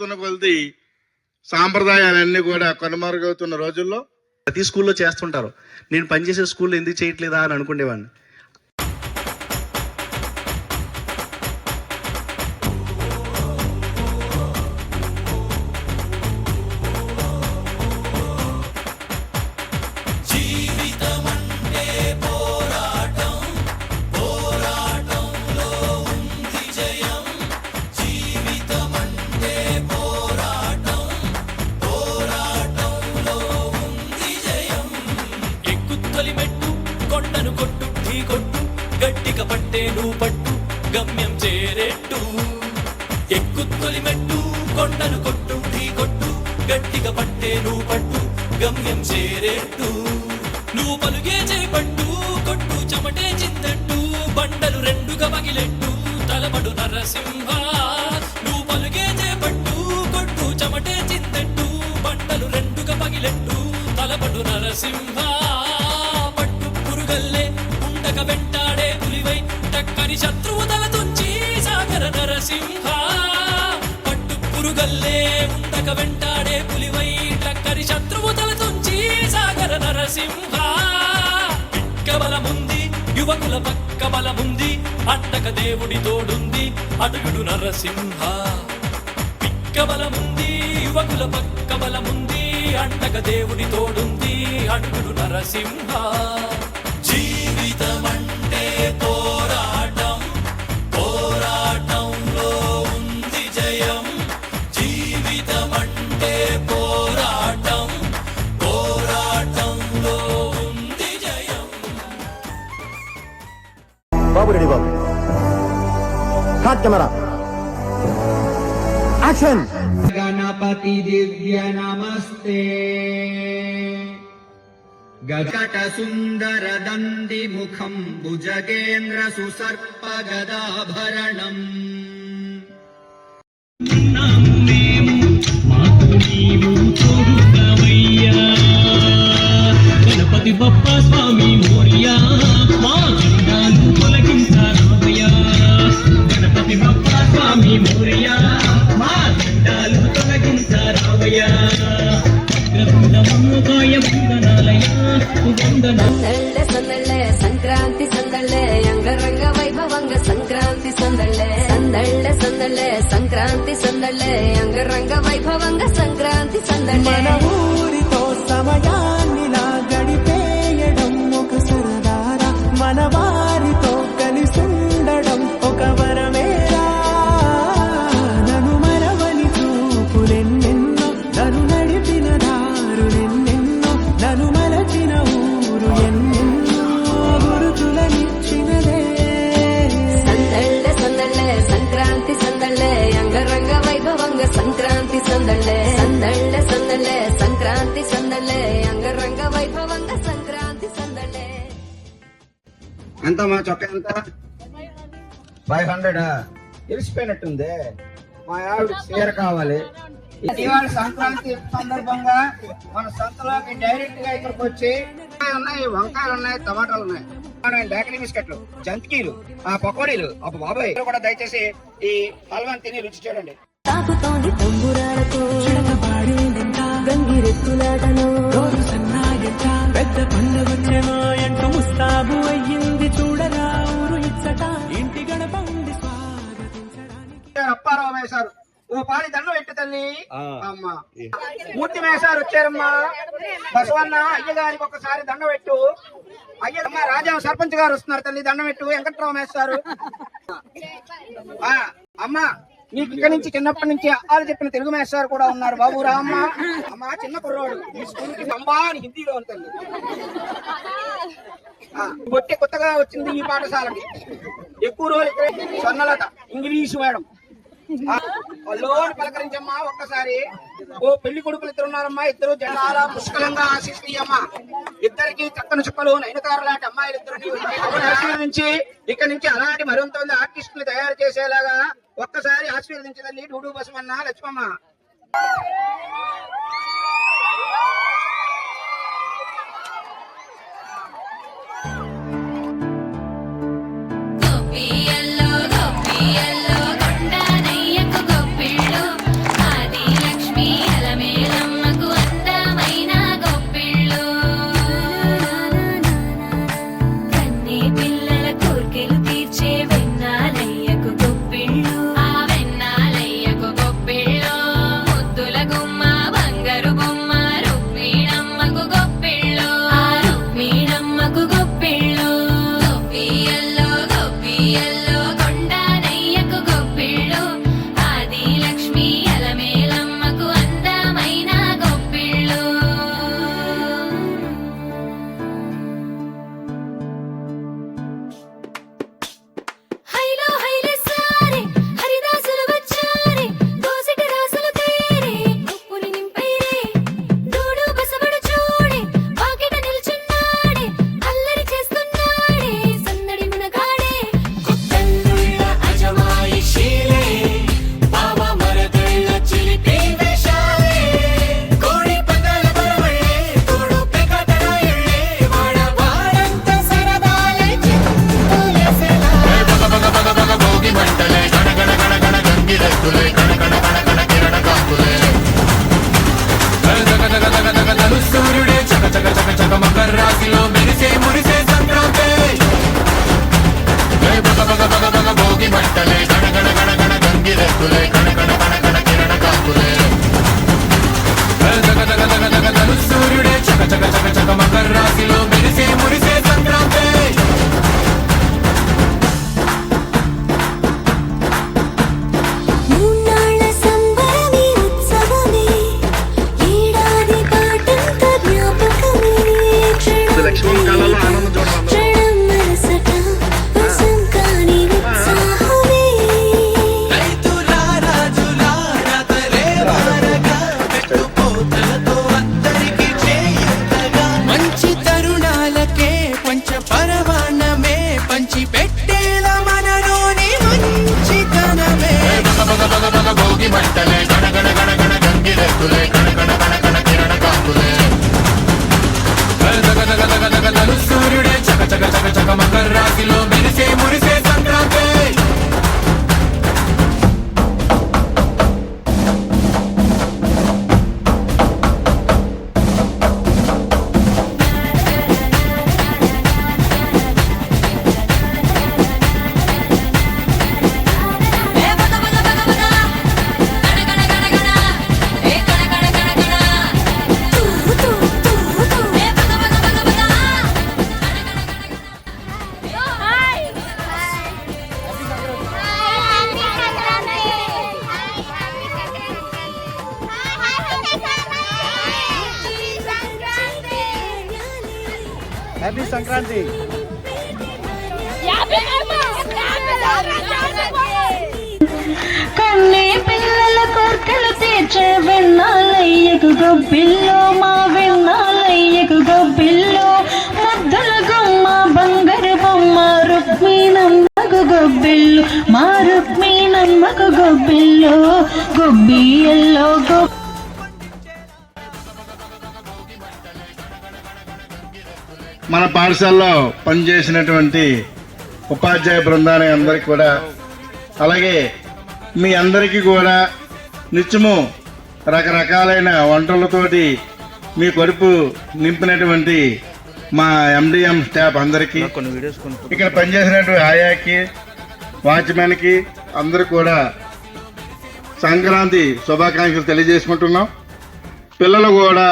కొలది సాంప్రదాయాలన్నీ కూడా కనుమరుగవుతున్న రోజుల్లో ప్రతి స్కూల్లో చేస్తుంటారు. నేను పనిచేసే స్కూల్లో ఎందుకు చేయట్లేదా అని అనుకునేవాడిని. కొండను కొట్టు ఢీ కొట్టు గట్టిగా పట్టే నువ్వు పట్టు గమ్యం చేరేట్టు. ఎక్కుత్తొలి మెట్టు కొండను కొట్టు ఢీ కొట్టు గట్టిగా పట్టే నువ్వు పట్టు గమ్యం చేరేట్టు. నువ్వు పలుగే చేపట్టు కొట్టు చెమటే చిందట్టు బండలు రెండుగా పగిలెట్టు తలబడు నరసింహ. నువ్వు పలుగే చేపట్టు కొట్టు చెమటే చిందట్టు బండలు రెండుగా పగిలెట్టు తలబడు నరసింహ. ఉండక వెంటాడే పులివై టక్కని శత్రువు తల తుంచి సాగర నరసింహ. పట్టు పురుగల్లే ఉండక వెంటాడే పులివై టక్కని శత్రువు తల తుంచి సాగర నరసింహ. పిక్క బలముంది యువకుల పక్క బలముంది అండక దేవుడి తోడుంది అడుగుడు నరసింహ. పిక్క బలముంది యువకుల పక్క బలముంది అండక దేవుడి తోడుంది అడుగుడు నరసింహ. జీవితమంటే పోరాటం పోరాటంలో ఉంది జయం. జీవితమంటే పోరాటం పోరాటంలో ఉంది జయం. బాబు రెడీ బాబు. Hot camera action. గణపతి దివ్య నమస్తే గజట సుందర దండి ముఖం భుజగేంద్ర సుసర్ప గదాభరణం. గణపతి బప్ప స్వామి మోరియా మా జెండాలు తొలగించారామయ్యా. గణపతి బప్ప స్వామి మోరియా మా జెండాలు తొలగించారామయ్యా. సందళ్ళే సంక్రాంతి సందళ్ళే అంగరంగ వైభవంగ సంక్రాంతి సందళ్ళే. సందళ్ళే సంక్రాంతి సందళ్ళే అంగరంగ వైభవంగ సంక్రాంతి సందళ్ళే. మన ఊరితో సమయాన్నిలా గడిపేయడం ఒక సరదారా, మన వారితో కలిసుండడం ఒక వరమేరా. నన్ను మరవని చూపులెన్నెన్నో నన్ను నడిపిన దారులెన్నెన్నో నన్ను మలచిన ఊరు ఎన్నెన్నో గురుతులనిచ్చినదే. సందళ్ళే సంక్రాంతి సందళ్ళే అంగరంగ వైభవంగ సంక్రాంతి సందళ్ళే. సందళ్ళే సంక్రాంతి సందళ్ళే అంగరంగ వైభవంగ సంక్రాంతి సందళ్ళే. ఎంత మా చొక్క ఎంత? 500. ఇరిసిపోయినట్టుంది. మా ఆవిడ చీర కావాలి. ఇవాళ సంక్రాంతి సందర్భంగా మన సంతలోకి డైరెక్ట్ గా ఇక్కడికి వచ్చి ఉన్నాయి, వంకాయలు ఉన్నాయి, టమాటాలు ఉన్నాయి, బేకరీ బిస్కెట్లు, జంతికీలు, ఆ పకోడీలు, అబ్బా బాబాయ్ కూడా దయచేసి ఈ హల్వాని తిని రుచి చూడండి. తాకుతోంది తంబురాలతో గంగిరెత్తులాటను పెద్ద పండుగ వచ్చేనో ఎంటూ ముస్తాబు అయ్యింది చూడరా ఊరు ఇచ్చట ఇంటి గడపండి స్వాగతించడానికి. అప్పారావు వేశారు ఓ పాడి దండం పెట్టు తల్లి. అమ్మా మూర్తి వేశారు వచ్చారమ్మా. బసవన్న అయ్యగారికి ఒకసారి దండం పెట్టు. అయ్యమ్మ రాజా సర్పంచ్ గారు వస్తున్నారు తల్లి దండం పెట్టు. వెంకట్రావు వేస్తారు. అమ్మా నీకు ఇక్కడి నుంచి చిన్నప్పటి నుంచి వాళ్ళు చెప్పిన తెలుగు మేస్టారు కూడా ఉన్నారు బాబు రామ్మ. అమ్మా చిన్న కుర్రాడు ఈ స్కూల్కి అంబా అని హిందీలో ఉంటుంది. బొట్టి కొత్తగా వచ్చింది ఈ పాఠశాలకి. ఎక్కువ రోజులు ఇక్కడ స్వర్ణలత ఇంగ్లీష్ మేడం. లోన్ పలకరించమ్మా ఒక్కసారి. ఓ పెళ్లి కొడుకులు ఇద్దరు ఉన్నారమ్మా. ఇద్దరు జనాల పుష్కలంగా ఆశిస్తీయమ్మా. ఇద్దరికి చక్కని చుక్కలు నైనతార లాంటి అమ్మాయిలు ఇద్దరు ఆశీర్వదించి ఇక్కడ నుంచి అలాంటి మరింత మంది ఆర్టిస్టులు తయారు చేసేలాగా ఒక్కసారి ఆశీర్వదించదండి డూడు బసవన్న లక్ష్మమ్మ. గోపియల్లో కొండ నయ్యకు గొప్పిళ్ళు సూర్యుడే చక చక చక చక మకర రాశిలో మెరిసే మురిసే సంక్రాంతి. హ్యాపీ సంక్రాంతి. కన్నే పిల్లల కోర్కెలు తీర్చే వెన్నాలయ్యకు గొబ్బిల్లో మా వెన్నాలయ్యకు గొబ్బిల్లో ముద్దల గుమ్మ బంగారు బొమ్మ రుక్మిణమ్మకు గొబ్బిల్లు మా రుక్మిణమ్మకు గొబ్బిల్లో గొబ్బియల్లో మన పాఠశాలలో పనిచేసినటువంటి ఉపాధ్యాయ బృందాన్ని అందరికీ కూడా, అలాగే మీ అందరికీ కూడా నిత్యము రకరకాలైన వంటలతోటి మీ కడుపు నింపినటువంటి మా ఎండిఎం స్టాఫ్ అందరికీ, కొన్ని వీడియోస్ ఇక్కడ పనిచేసినటువంటి ఆయాకి, వాచ్మెన్కి అందరూ కూడా సంక్రాంతి శుభాకాంక్షలు తెలియజేసుకుంటున్నాం. పిల్లలు కూడా